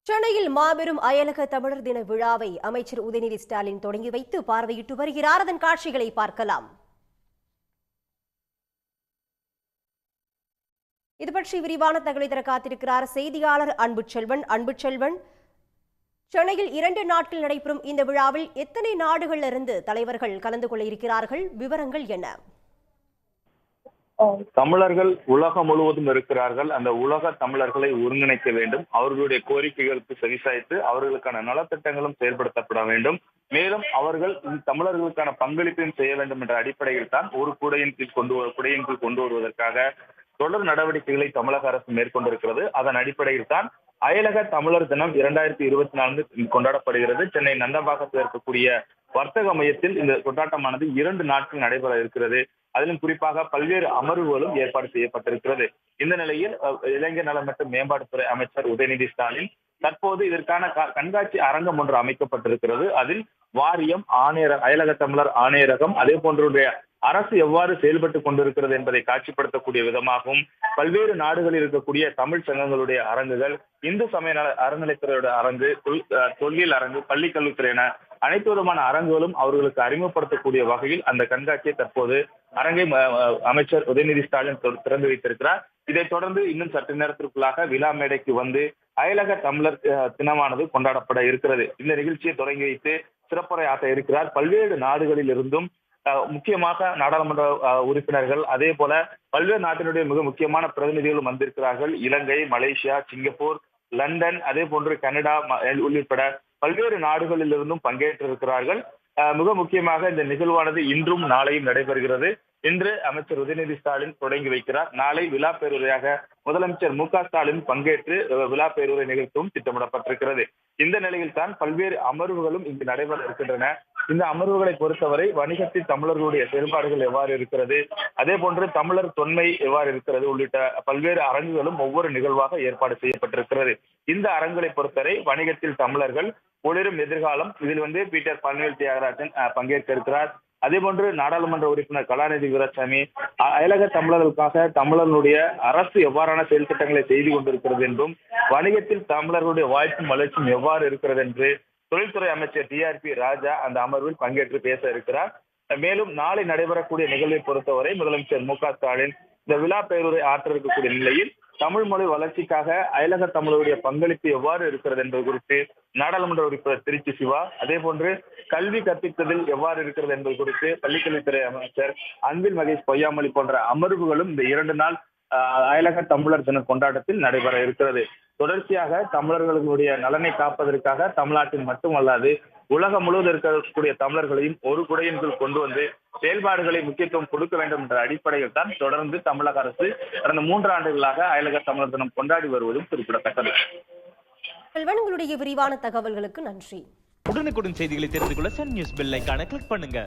சென்னையில் மாபெரும் அயலக தமிழர் தின விழாவை அமைச்சர் உதயநிதி ஸ்டாலின் தொடங்கி வைத்து பார்வையிட்டு வருகிறார். அதன் காட்சிகளை பார்க்கலாம். இது பற்றி விரிவான தகவலை தர காத்திருக்கிறார் செய்தியாளர் அன்புச்செல்வன். அன்புச்செல்வன், சென்னையில் 2 நாட்கள் நடைபெறும் இந்த விழாவில் எத்தனை நாடுகளிலிருந்து தலைவர்கள் கலந்து கொள்ள இருக்கிறார்கள்? விவரங்கள் என்ன? தமிழர்கள் உலகம் முழுவதும் இருக்கிறார்கள். அந்த உலக தமிழர்களை ஒருங்கிணைக்க வேண்டும். அவர்களுடைய கோரிக்கைகளுக்கு செவிசாய்த்து அவர்களுக்கான நலத்திட்டங்களும் செயல்படுத்தப்பட வேண்டும். மேலும் அவர்கள் தமிழர்களுக்கான பங்களிப்பையும் செய்ய வேண்டும் என்ற அடிப்படையில் தான் ஒரு குடையின் கீழ் கொண்டு வருவதற்காக தொடர் நடவடிக்கைகளை தமிழக அரசு மேற்கொண்டிருக்கிறது. அதன் அடிப்படையில் தான் அயலக தமிழர் தினம் 2024 கொண்டாடப்படுகிறது. சென்னை நந்தம்பாக்கத்தில் இருக்கக்கூடிய வர்த்தக மையத்தில் இந்த கொண்டாட்டமானது 2 நாட்கள் நடைபெற இருக்கிறது. அதிலும் குறிப்பாக பல்வேறு அமர்வுகளும் ஏற்பாடு செய்யப்பட்டிருக்கிறது. இந்த நிலையில் இளைஞர் நலம் மற்றும் மேம்பாட்டுத்துறை அமைச்சர் உதயநிதி ஸ்டாலின் தற்போது இதற்கான கண்காட்சி அரங்கம் ஒன்று அமைக்கப்பட்டிருக்கிறது. அதில் வாரியம், ஆணையர், அயலக தமிழர் ஆணையரகம், அதே போன்ற அரசு எவ்வாறு செயல்பட்டு கொண்டிருக்கிறது என்பதை காட்சிப்படுத்தக்கூடிய விதமாகவும் பல்வேறு நாடுகளில் இருக்கக்கூடிய தமிழ் சங்கங்களுடைய அரங்குகள், இந்து சமய அறநிலைத்துறையோட அரங்கு, தொல்லியல் அரங்கு, பள்ளி கல்வித்துறை என அனைத்து விதமான அரங்குகளும் அவர்களுக்கு அறிமுகப்படுத்தக்கூடிய வகையில் அந்த கண்காட்சியை தற்போது அரங்கை அமைச்சர் உதயநிதி ஸ்டாலின் திறந்து வைத்திருக்கிறார். இதைத் தொடர்ந்து இன்னும் சற்று நேரத்திற்குள்ளாக விழா மேடைக்கு வந்து அயலக தமிழர் தினமானது கொண்டாடப்பட இருக்கிறது. இந்த நிகழ்ச்சியை தொடங்கி வைத்து சிறப்புரை ஆற்ற இருக்கிறார். பல்வேறு நாடுகளில் இருந்தும் முக்கியமாக நாடாளுமன்ற உறுப்பினர்கள், அதே போல பல்வேறு நாட்டினுடைய மிக முக்கியமான பிரதிநிதிகளும் வந்திருக்கிறார்கள். இலங்கை, மலேசியா, சிங்கப்பூர், லண்டன், அதே போன்று கனடா உள்ளிட்ட பல்வேறு நாடுகளில் இருந்தும் பங்கேற்றிருக்கிறார்கள். மிக முக்கியமாக இந்த நிகழ்வானது இன்றும் நாளையும் நடைபெறுகிறது. இன்று அமைச்சர் உதயநிதி ஸ்டாலின் தொடங்கி வைக்கிறார். நாளை விழா பேருரையாக முதலமைச்சர் மு.க.ஸ்டாலின் பங்கேற்று விழா பேருரை நிகழ்த்தவும் திட்டமிடப்பட்டிருக்கிறது. இந்த நிலையில் தான் பல்வேறு அமர்வுகளும் இங்கு நடைபெற இருக்கின்றன. இந்த அமர்வுகளை பொறுத்தவரை வணிகத்தில் தமிழர்களுடைய செயல்பாடுகள் எவ்வாறு இருக்கிறது, அதே போன்று தமிழர் தொன்மை எவ்வாறு இருக்கிறது உள்ளிட்ட பல்வேறு அரங்குகளும் ஒவ்வொரு நிகழ்வாக ஏற்பாடு செய்யப்பட்டிருக்கிறது. இந்த அரங்குகளை பொறுத்தவரை வணிகத்தில் தமிழர்கள் ஒளிரும் எதிர்காலம், இதில் பீட்டர் பழனிவேல் தியாகராஜன் பங்கேற்க இருக்கிறார். அதே போன்று நாடாளுமன்ற உறுப்பினர் கலாநிதி வீராசாமி அயலக தமிழர்களுக்காக தமிழர்களுடைய அரசு எவ்வாறான செயல் திட்டங்களை செய்து கொண்டிருக்கிறது என்றும், வணிகத்தில் தமிழர்களுடைய வாய்ப்பும் வளர்ச்சியும் எவ்வாறு இருக்கிறது என்று தொழில்துறை அமைச்சர் டிஆர்பி ராஜா அந்த அமர்வில் பங்கேற்று பேச இருக்கிறார். மேலும் நாளை நடைபெறக்கூடிய நிகழ்வை பொறுத்தவரை முதலமைச்சர் மு.க.ஸ்டாலின் இந்த விழா பேருரை ஆற்ற இருக்கக்கூடிய நிலையில் தமிழ் மொழி வளர்ச்சிக்காக அயலக தமிழருடைய பங்களிப்பு எவ்வாறு இருக்கிறது என்பது குறித்து நாடாளுமன்ற உறுப்பினர் திருச்சி சிவா, அதே போன்று கல்வி கற்பிப்பதில் எவ்வாறு இருக்கிறது என்பது குறித்து பள்ளிக்கல்வித்துறை அமைச்சர் அன்பில் மகேஷ் பொய்யாமொழி போன்ற அமர்வுகளும் இந்த 2 நாள் அயலக தமிழர் தின கொண்டாட்டத்தில் நடைபெற இருக்கிறது. தொடர்ச்சியாக தமிழர்களுடைய நலனை காப்பதற்காக தமிழ்நாட்டில் மட்டுமல்லாது உலகம் முழுவதும் இருக்கக்கூடிய தமிழர்களையும் ஒரு குடையின் கீழ் கொண்டு வந்து செயல்பாடுகளை முக்கியத்துவம் கொடுக்க வேண்டும் என்ற அடிப்படையில் தான் தொடர்ந்து தமிழக அரசு கடந்த 3 ஆண்டுகளாக அயலக தமிழர் தினம் கொண்டாடி வருவதும் குறிப்பிடத்தக்கது. உங்களுடைய விரிவான தகவல்களுக்கு நன்றி. உடனுக்குடன் செய்திகளை தெரிந்து கொள்ள சன் நியூஸ் பெல் ஐகானை கிளிக் பண்ணுங்க.